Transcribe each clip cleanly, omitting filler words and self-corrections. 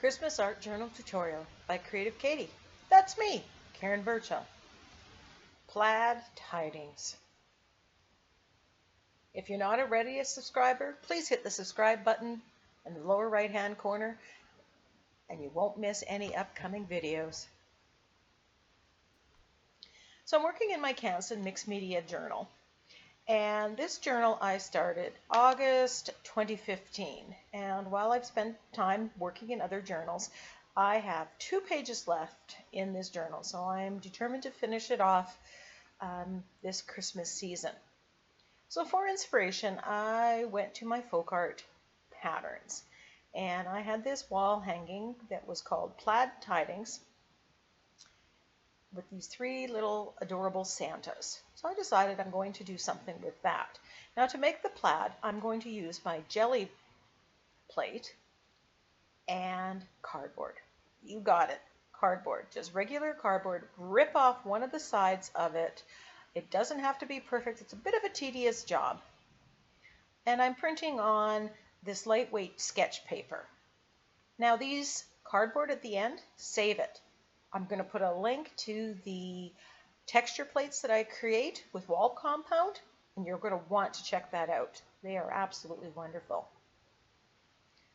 Christmas Art Journal Tutorial by Creative Katie. That's me, Karen Burchell. Plaid Tidings. If you're not already a subscriber, please hit the subscribe button in the lower right-hand corner and you won't miss any upcoming videos. So I'm working in my Canson Mixed Media Journal. And this journal I started August 2015. And while I've spent time working in other journals, I have 2 pages left in this journal. So I'm determined to finish it off this Christmas season. So for inspiration, I went to my folk art patterns. And I had this wall hanging that was called Plaid Tidings, with these 3 little adorable Santas. So I decided I'm going to do something with that. Now to make the plaid, I'm going to use my Gelli plate and cardboard. You got it, cardboard, just regular cardboard. Rip off one of the sides of it. It doesn't have to be perfect. It's a bit of a tedious job. And I'm printing on this lightweight sketch paper. Now these cardboard at the end, save it. I'm going to put a link to the texture plates that I create with wall compound, and you're going to want to check that out. They are absolutely wonderful.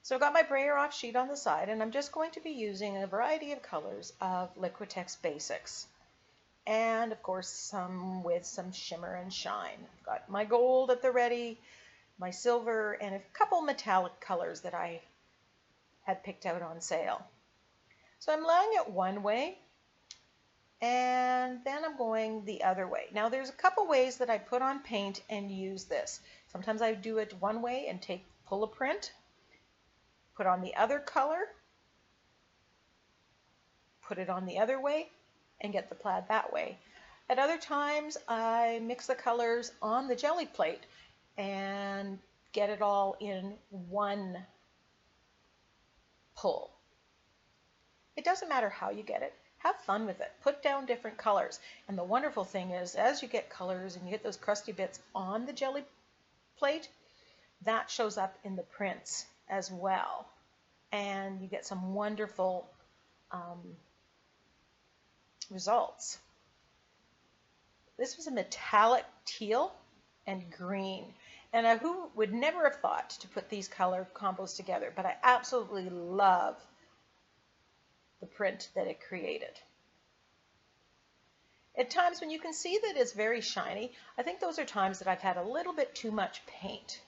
So I've got my brayer off sheet on the side, and I'm just going to be using a variety of colors of Liquitex Basics. And of course some with some shimmer and shine. I've got my gold at the ready, my silver, and a couple metallic colors that I had picked out on sale. So I'm laying it one way, and then I'm going the other way. Now there's a couple ways that I put on paint and use this. Sometimes I do it one way and pull a print, put on the other color, put it on the other way, and get the plaid that way. At other times I mix the colors on the Gelli plate and get it all in one pull. It doesn't matter how you get it. Have fun with it. Put down different colors. And the wonderful thing is, as you get colors and you get those crusty bits on the Gelli plate, that shows up in the prints as well. And you get some wonderful results. This was a metallic teal and green. And who would never have thought to put these color combos together, but I absolutely love the print that it created. At times when you can see that it's very shiny, I think those are times that I've had a little bit too much paint.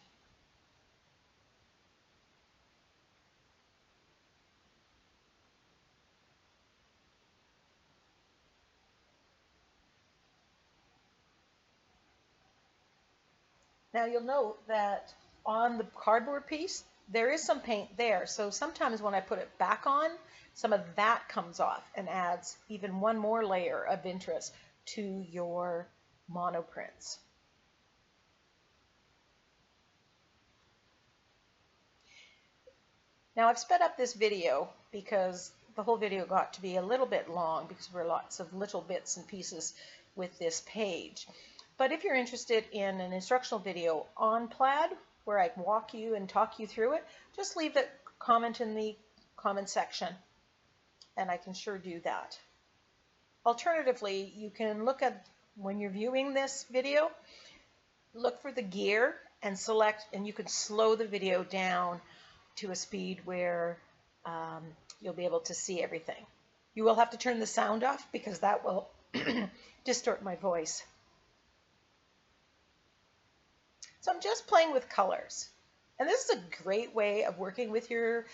Now you'll note that on the cardboard piece, there is some paint there. So sometimes when I put it back on, some of that comes off and adds even one more layer of interest to your monoprints. Now I've sped up this video because the whole video got to be a little bit long because there were lots of little bits and pieces with this page. But if you're interested in an instructional video on plaid where I walk you and talk you through it, just leave a comment in the comment section and I can sure do that. Alternatively, you can look at, when you're viewing this video, look for the gear and select, and you can slow the video down to a speed where you'll be able to see everything. You will have to turn the sound off because that will distort my voice. So I'm just playing with colors. And this is a great way of working with your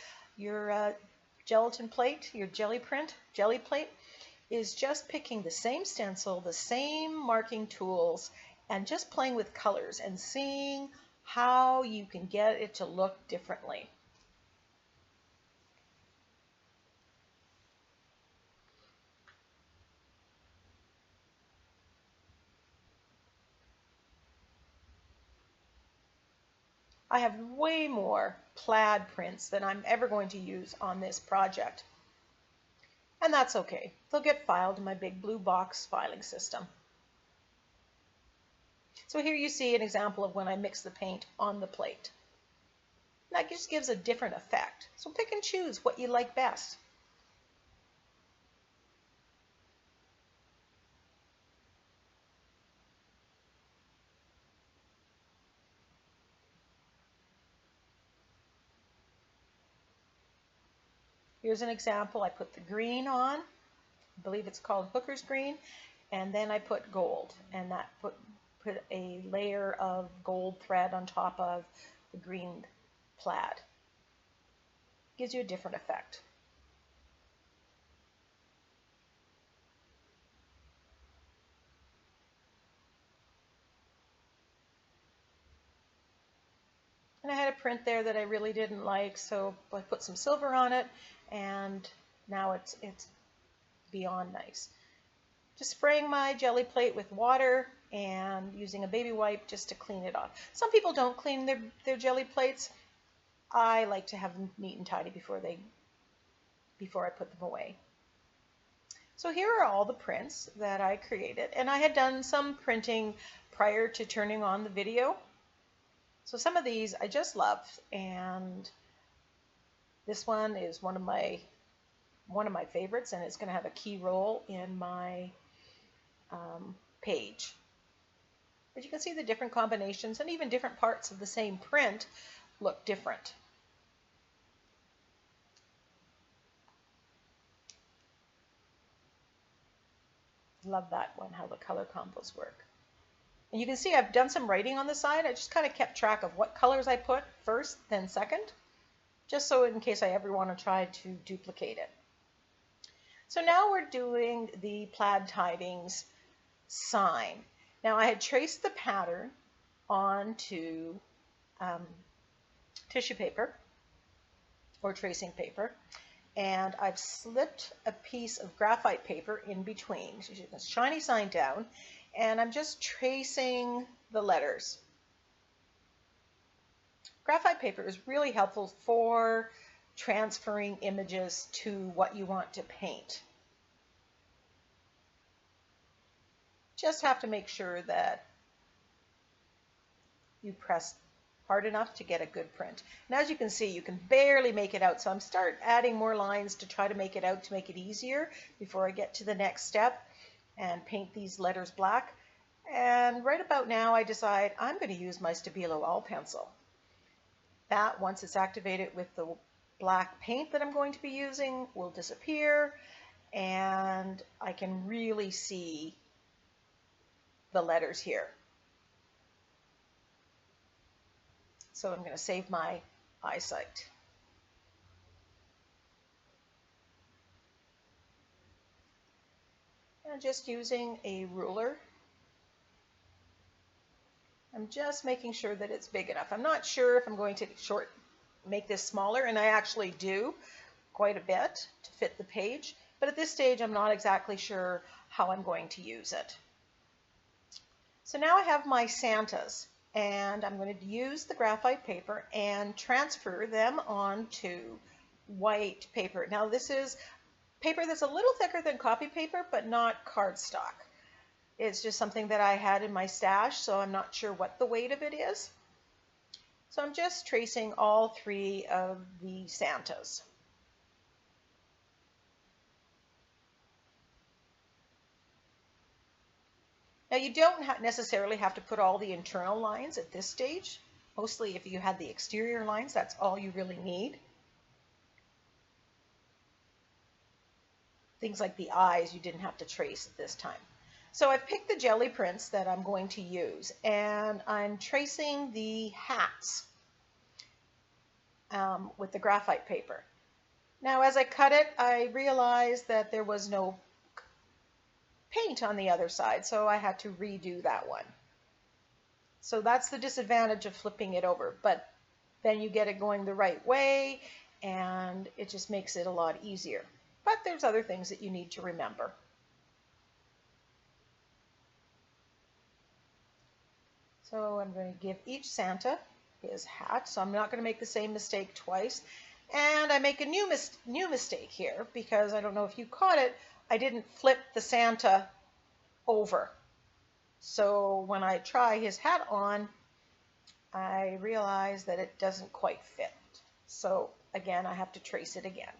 gelatin plate, your Gelli plate, is just picking the same stencil, the same marking tools, and just playing with colors and seeing how you can get it to look differently. I have way more plaid prints than I'm ever going to use on this project. And that's okay. They'll get filed in my big blue box filing system. So here you see an example of when I mix the paint on the plate. That just gives a different effect. So pick and choose what you like best. Here's an example. I put the green on. I believe it's called hooker's green. And then I put gold. And that put a layer of gold thread on top of the green plaid. Gives you a different effect. And I had a print there that I really didn't like, so I put some silver on it, and now it's beyond nice. Just spraying my jelly plate with water and using a baby wipe just to clean it off. Some people don't clean their jelly plates. I like to have them neat and tidy before I put them away. So here are all the prints that I created, and I had done some printing prior to turning on the video. So some of these I just love, and this one is one of my favorites, and it's going to have a key role in my page. But you can see the different combinations, and even different parts of the same print look different. Love that one, how the color combos work. And you can see I've done some writing on the side. I just kind of kept track of what colors I put first, then second, just so in case I ever want to try to duplicate it. So now we're doing the plaid tidings sign. Now I had traced the pattern onto tissue paper or tracing paper, and I've slipped a piece of graphite paper in between. So the shiny sign down, and I'm just tracing the letters. Graphite paper is really helpful for transferring images to what you want to paint. Just have to make sure that you press hard enough to get a good print. And as you can see, you can barely make it out. So I'm start adding more lines to try to make it out to make it easier before I get to the next step and paint these letters black. And right about now I decide I'm going to use my Stabilo All pencil. That, once it's activated with the black paint that I'm going to be using, will disappear, and I can really see the letters here. So I'm going to save my eyesight. And just using a ruler, I'm just making sure that it's big enough. I'm not sure if I'm going to make this smaller, and I actually do quite a bit to fit the page, but at this stage I'm not exactly sure how I'm going to use it. So now I have my Santas, and I'm going to use the graphite paper and transfer them onto white paper. Now this is paper that's a little thicker than copy paper, but not cardstock. It's just something that I had in my stash, so I'm not sure what the weight of it is. So I'm just tracing all three of the Santas. Now you don't necessarily have to put all the internal lines at this stage. Mostly if you had the exterior lines, that's all you really need. Things like the eyes you didn't have to trace at this time. So I've picked the jelly prints that I'm going to use, and I'm tracing the hats with the graphite paper. Now as I cut it, I realized that there was no paint on the other side, so I had to redo that one. So that's the disadvantage of flipping it over, but then you get it going the right way, and it just makes it a lot easier. But there's other things that you need to remember. So I'm going to give each Santa his hat, so I'm not going to make the same mistake twice. And I make a new mistake here, because I don't know if you caught it, I didn't flip the Santa over. So when I try his hat on, I realize that it doesn't quite fit. So again, I have to trace it again.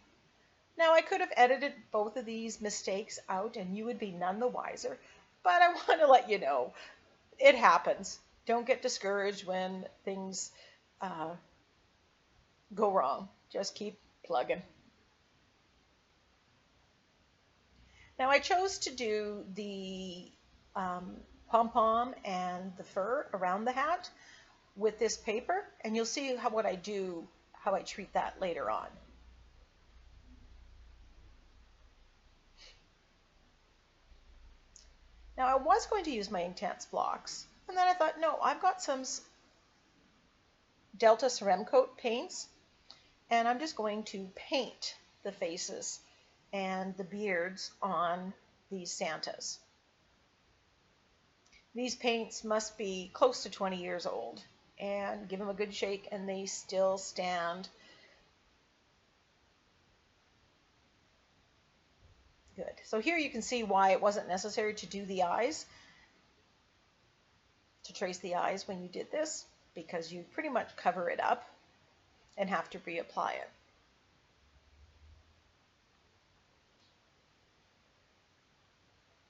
Now I could have edited both of these mistakes out and you would be none the wiser, but I want to let you know it happens. Don't get discouraged when things uh, go wrong. Just keep plugging. Now I chose to do the pom-pom and the fur around the hat with this paper, and you'll see what I do, how I treat that later on. Now I was going to use my Inktense blocks, and then I thought, no, I've got some Delta Ceramic Coat paints, and I'm just going to paint the faces and the beards on these Santas. These paints must be close to 20 years old, and give them a good shake and they still stand good. So here you can see why it wasn't necessary to do the eyes, to trace the eyes when you did this, because you pretty much cover it up and have to reapply it.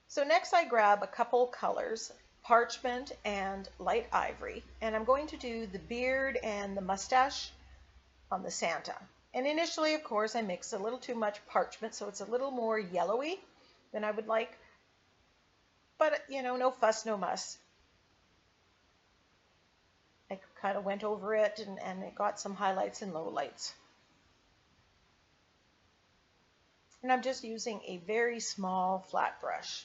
So next I grab a couple colors, parchment and light ivory, and I'm going to do the beard and the mustache on the Santa. And initially, of course, I mix a little too much parchment, so it's a little more yellowy than I would like. But, you know, no fuss, no muss. I kind of went over it and it got some highlights and lowlights. And I'm just using a very small flat brush.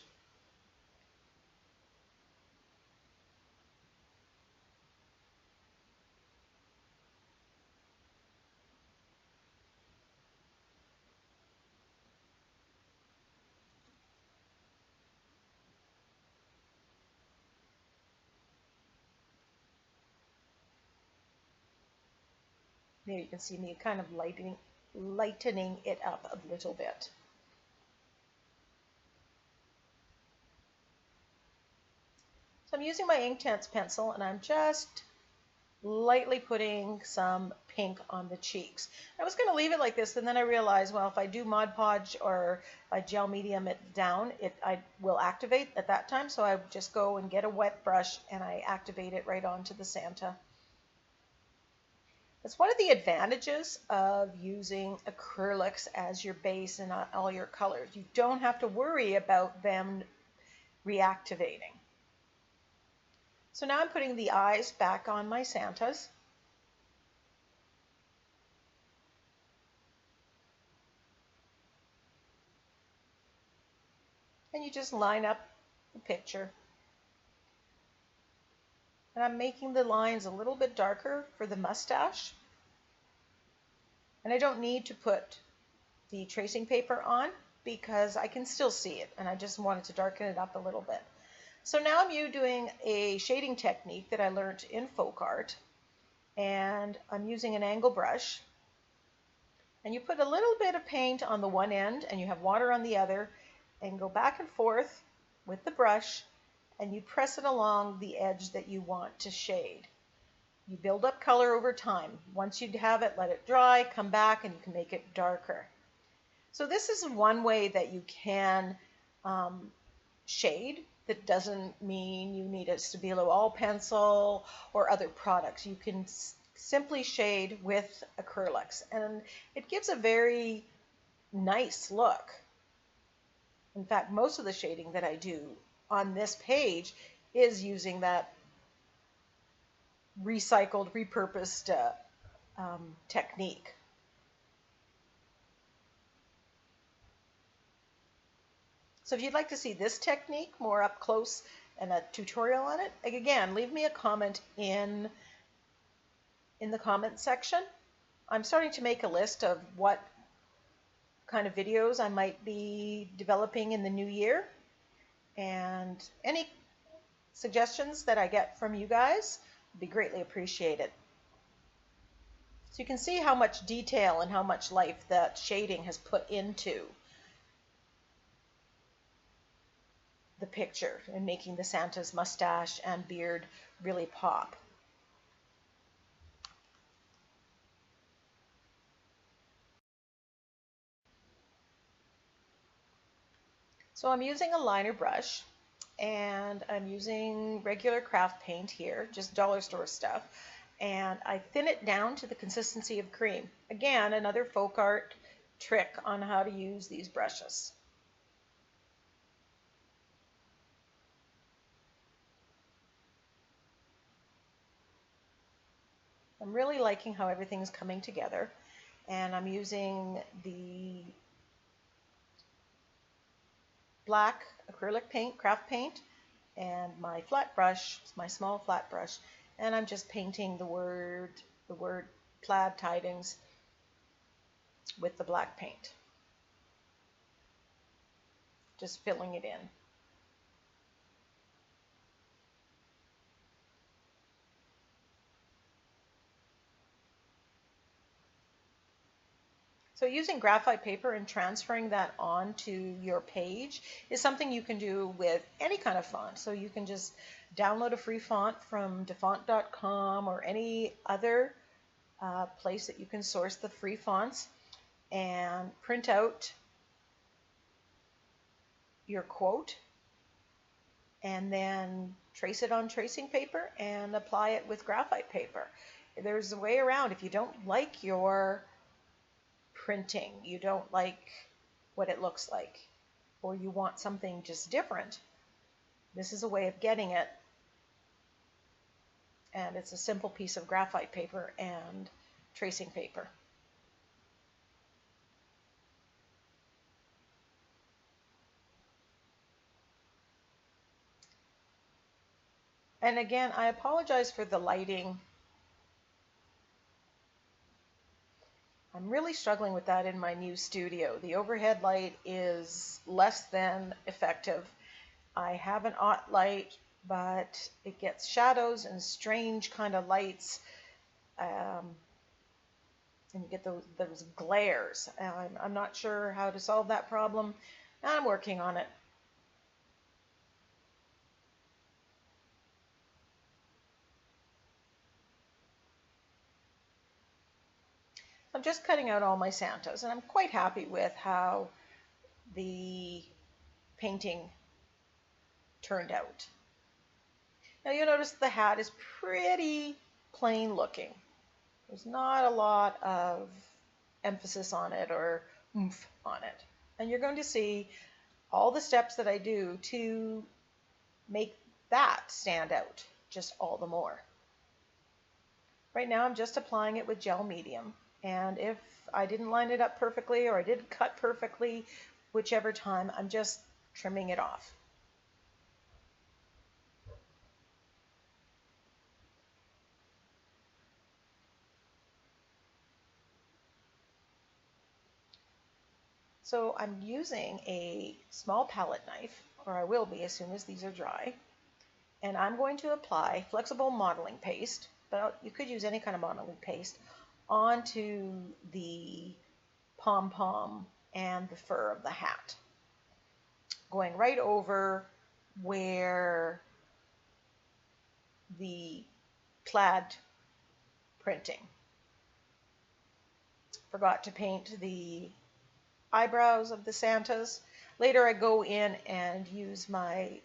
There you can see me kind of lightening it up a little bit. So I'm using my Inktense pencil and I'm just lightly putting some pink on the cheeks. I was going to leave it like this, and then I realized, well, if I do Mod Podge or I gel medium it down, I will activate at that time. So I just go and get a wet brush and I activate it right onto the Santa. That's one of the advantages of using acrylics as your base in all your colors. You don't have to worry about them reactivating. So now I'm putting the eyes back on my Santas. And you just line up the picture. And I'm making the lines a little bit darker for the mustache. And I don't need to put the tracing paper on because I can still see it, and I just wanted to darken it up a little bit. So now I'm doing a shading technique that I learned in folk art, and I'm using an angle brush. And you put a little bit of paint on the one end and you have water on the other, and go back and forth with the brush and you press it along the edge that you want to shade. You build up color over time. Once you have it, let it dry, come back, and you can make it darker. So this is one way that you can shade. That doesn't mean you need a Stabilo All pencil or other products. You can simply shade with acrylics, and it gives a very nice look. In fact, most of the shading that I do on this page is using that recycled, repurposed technique. So if you'd like to see this technique more up close and a tutorial on it, again, leave me a comment in the comment section. I'm starting to make a list of what kind of videos I might be developing in the new year, and any suggestions that I get from you guys would be greatly appreciated. So you can see how much detail and how much life that shading has put into the picture and making the Santa's mustache and beard really pop. So I'm using a liner brush, and I'm using regular craft paint here, just dollar store stuff, and I thin it down to the consistency of cream. Again, another folk art trick on how to use these brushes. I'm really liking how everything's coming together, and I'm using the black acrylic paint, craft paint, and my flat brush, my small flat brush, and I'm just painting the word Plaid Tidings with the black paint, just filling it in. So using graphite paper and transferring that onto your page is something you can do with any kind of font. So you can just download a free font from defont.com or any other place that you can source the free fonts, and print out your quote and then trace it on tracing paper and apply it with graphite paper. There's a way around. If you don't like your printing, you don't like what it looks like, or you want something just different, this is a way of getting it. And it's a simple piece of graphite paper and tracing paper. And again, I apologize for the lighting. I'm really struggling with that in my new studio. The overhead light is less than effective. I have an aught light, but it gets shadows and strange kind of lights, and you get those glares. I'm not sure how to solve that problem, and I'm working on it. I'm just cutting out all my Santas, and I'm quite happy with how the painting turned out. Now you'll notice the hat is pretty plain looking. There's not a lot of emphasis on it or oomph on it. And you're going to see all the steps that I do to make that stand out just all the more. Right now I'm just applying it with gel medium, and if I didn't line it up perfectly or I didn't cut perfectly, whichever time, I'm just trimming it off. So I'm using a small palette knife, or I will be as soon as these are dry, and I'm going to apply flexible modeling paste, but you could use any kind of modeling paste, onto the pom-pom and the fur of the hat, going right over where the plaid printing. Forgot to paint the eyebrows of the Santas. Later I go in and use my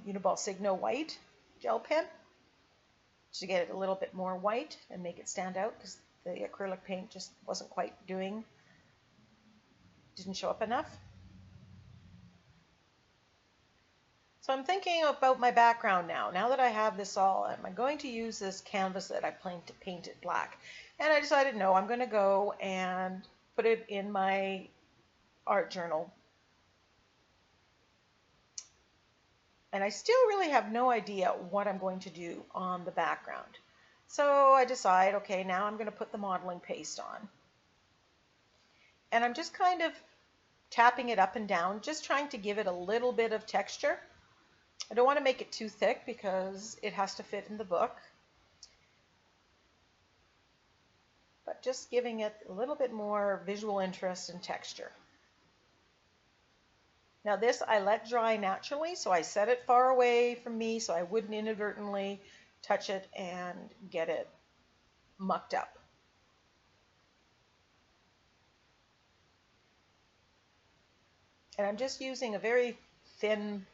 Uniball Signo white gel pen to get it a little bit more white and make it stand out, because the acrylic paint just wasn't quite didn't show up enough. So I'm thinking about my background now. Now that I have this all, am I going to use this canvas that I painted black? And I decided no, I'm going to go and put it in my art journal. And I still really have no idea what I'm going to do on the background. So I decide, okay, now I'm going to put the modeling paste on. And I'm just kind of tapping it up and down, just trying to give it a little bit of texture. I don't want to make it too thick because it has to fit in the book, but just giving it a little bit more visual interest and texture. Now this I let dry naturally, so I set it far away from me so I wouldn't inadvertently touch it and get it mucked up. And I'm just using a very thin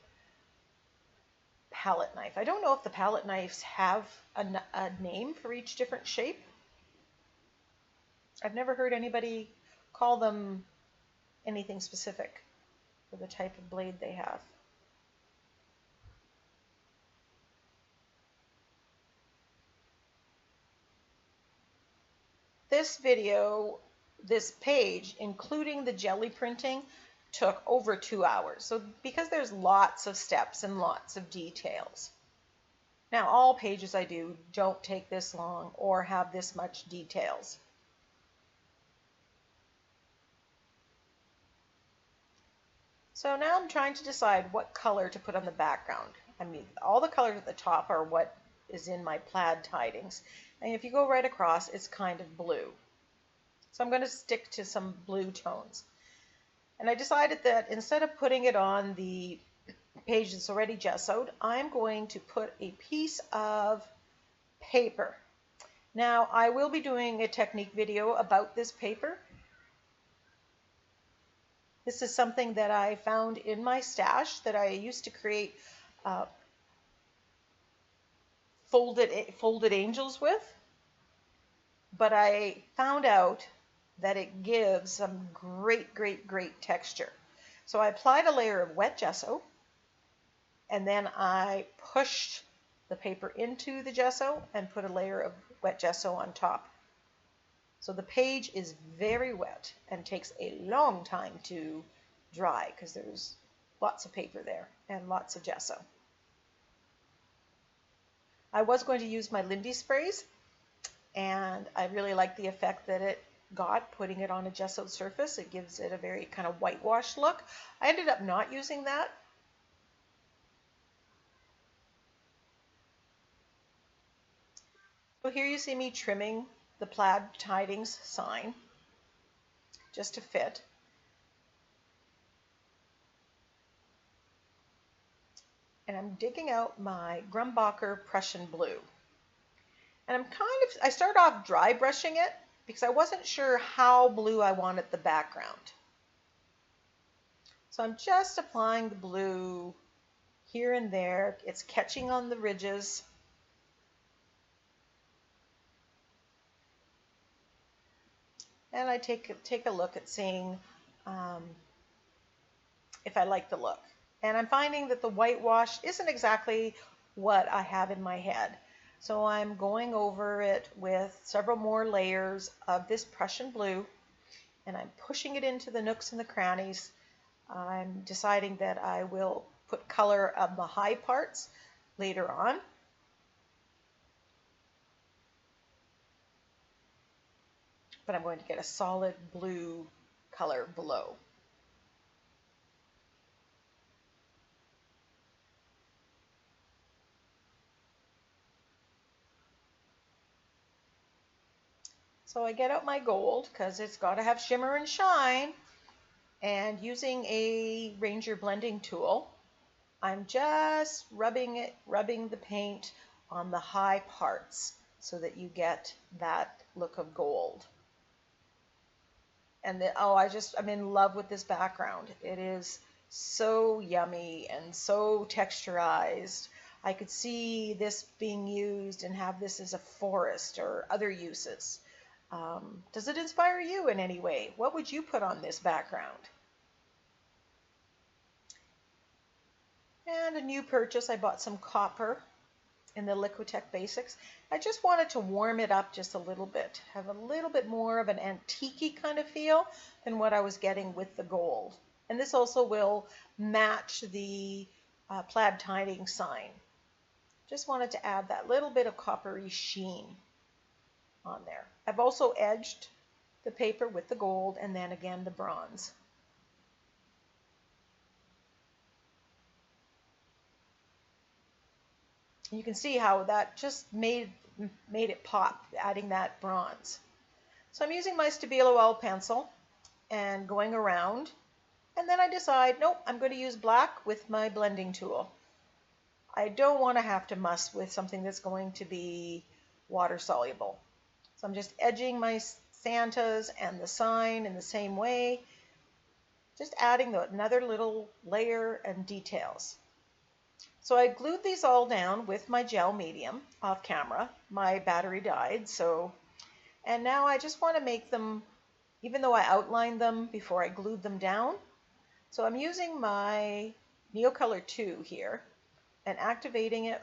palette knife. I don't know if the palette knives have a name for each different shape. I've never heard anybody call them anything specific for the type of blade they have. This video, this page, including the jelly printing, took over 2 hours. So because there's lots of steps and lots of details. Now all pages I do don't take this long or have this much details. So now I'm trying to decide what color to put on the background. I mean, all the colors at the top are what is in my plaid tidings. And if you go right across, it's kind of blue. So I'm going to stick to some blue tones. And I decided that instead of putting it on the page that's already gessoed, I'm going to put a piece of paper. Now, I will be doing a technique video about this paper. This is something that I found in my stash that I used to create folded angels with, but I found out that it gives some great texture. So I applied a layer of wet gesso, and then I pushed the paper into the gesso and put a layer of wet gesso on top. So the page is very wet and takes a long time to dry because there's lots of paper there and lots of gesso. I was going to use my Lindy sprays, and I really like the effect that it got putting it on a gessoed surface. It gives it a very kind of whitewash look. I ended up not using that. So here you see me trimming the plaid tidings sign just to fit. And I'm digging out my Grumbacher Prussian blue. And I start off dry brushing it because I wasn't sure how blue I wanted the background. So I'm just applying the blue here and there. It's catching on the ridges. And I take a look at seeing if I like the look. And I'm finding that the whitewash isn't exactly what I have in my head. So I'm going over it with several more layers of this Prussian blue, and I'm pushing it into the nooks and the crannies. I'm deciding that I will put color on the high parts later on. But I'm going to get a solid blue color below. So I get out my gold because it's got to have shimmer and shine, and using a Ranger blending tool, I'm just rubbing the paint on the high parts so that you get that look of gold. And I'm in love with this background. It is so yummy and so texturized. I could see this being used and have this as a forest or other uses. Does it inspire you in any way? What would you put on this background? And a new purchase, I bought some copper in the Liquitech Basics. I just wanted to warm it up just a little bit, have a little bit more of an antique-y kind of feel than what I was getting with the gold. And this also will match the plaid tiding sign. Just wanted to add that little bit of coppery sheen on there. I've also edged the paper with the gold and then again the bronze. You can see how that just made it pop, adding that bronze. So I'm using my Stabilo L pencil and going around, and then I decide, nope, I'm going to use black with my blending tool. I don't want to have to muss with something that's going to be water soluble. So I'm just edging my Santas and the sign in the same way, just adding another little layer and details. So I glued these all down with my gel medium off camera. My battery died, and now I just want to make them, even though I outlined them before I glued them down. So I'm using my Neocolor 2 here and activating it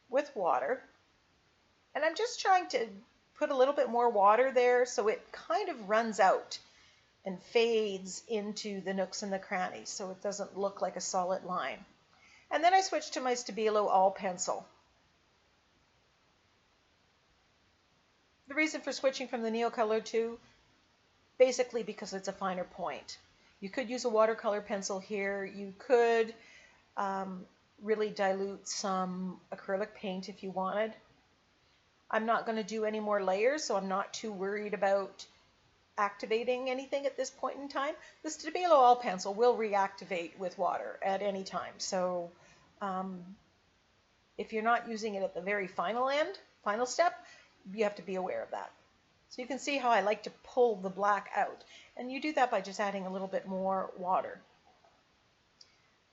with water. And I'm just trying to put a little bit more water there so it kind of runs out and fades into the nooks and the crannies so it doesn't look like a solid line. And then I switched to my Stabilo All Pencil. The reason for switching from the Neocolor 2, basically because it's a finer point. You could use a watercolor pencil here. You could really dilute some acrylic paint if you wanted. I'm not going to do any more layers, so I'm not too worried about activating anything at this point in time. The Stabilo All Pencil will reactivate with water at any time. So if you're not using it at the very final step, you have to be aware of that. So you can see how I like to pull the black out. And you do that by just adding a little bit more water.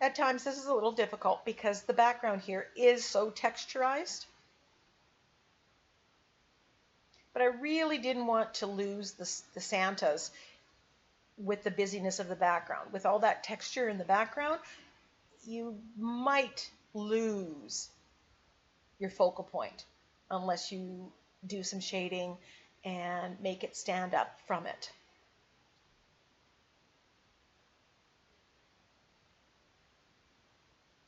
At times this is a little difficult because the background here is so texturized. But I really didn't want to lose the Santas with the busyness of the background. With all that texture in the background, you might lose your focal point unless you do some shading and make it stand up from it.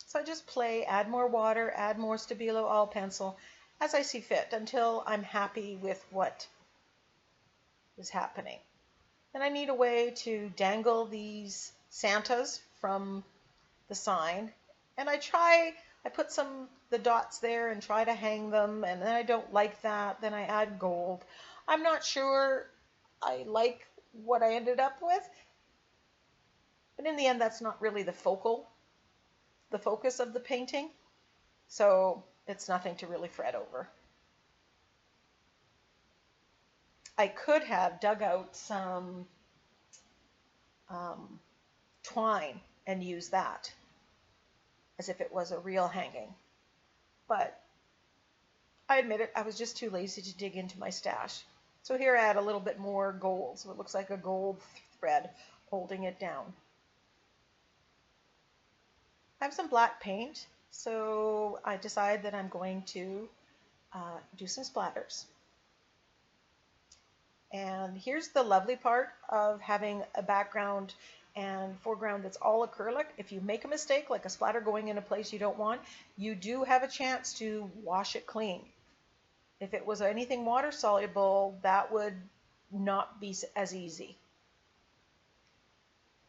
So I just play, add more water, add more Stabilo All Pencil as I see fit until I'm happy with what is happening. And I need a way to dangle these Santas from the sign. And I put the dots there and try to hang them, and then I don't like that, then I add gold. I'm not sure I like what I ended up with, but in the end that's not really the focus of the painting, so it's nothing to really fret over. I could have dug out some twine and used that as if it was a real hanging, but I admit it, I was just too lazy to dig into my stash. So here I add a little bit more gold, so it looks like a gold thread holding it down. I have some black paint, so I decide that I'm going to do some splatters. And here's the lovely part of having a background and foreground that's all acrylic. If you make a mistake, like a splatter going in a place you don't want, you do have a chance to wash it clean. If it was anything water soluble, that would not be as easy.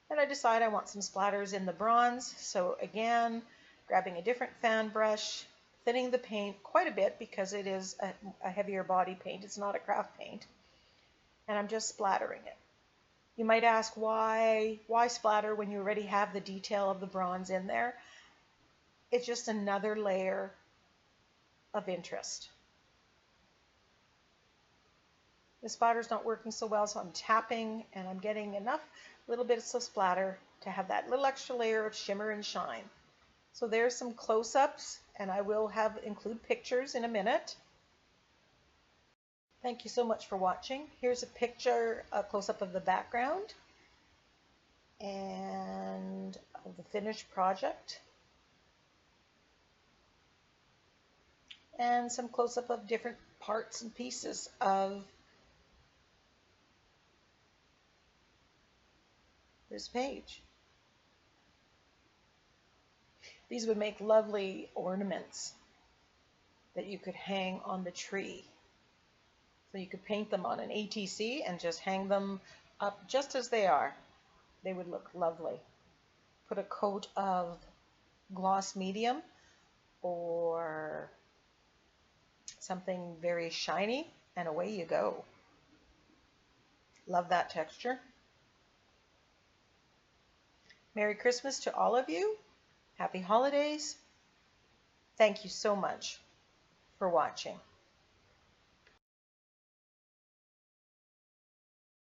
And I decide I want some splatters in the bronze, so again, grabbing a different fan brush, thinning the paint quite a bit because it is a heavier body paint, it's not a craft paint, and I'm just splattering it. You might ask why splatter when you already have the detail of the bronze in there? It's just another layer of interest. The splatter's not working so well, so I'm tapping and I'm getting enough little bits of splatter to have that little extra layer of shimmer and shine. So there's some close-ups, and I will include pictures in a minute. Thank you so much for watching. Here's a close-up of the background and of the finished project, and some close-up of different parts and pieces of this page. These would make lovely ornaments that you could hang on the tree. So you could paint them on an ATC and just hang them up just as they are. They would look lovely. Put a coat of gloss medium or something very shiny and away you go. Love that texture. Merry Christmas to all of you. Happy holidays. Thank you so much for watching.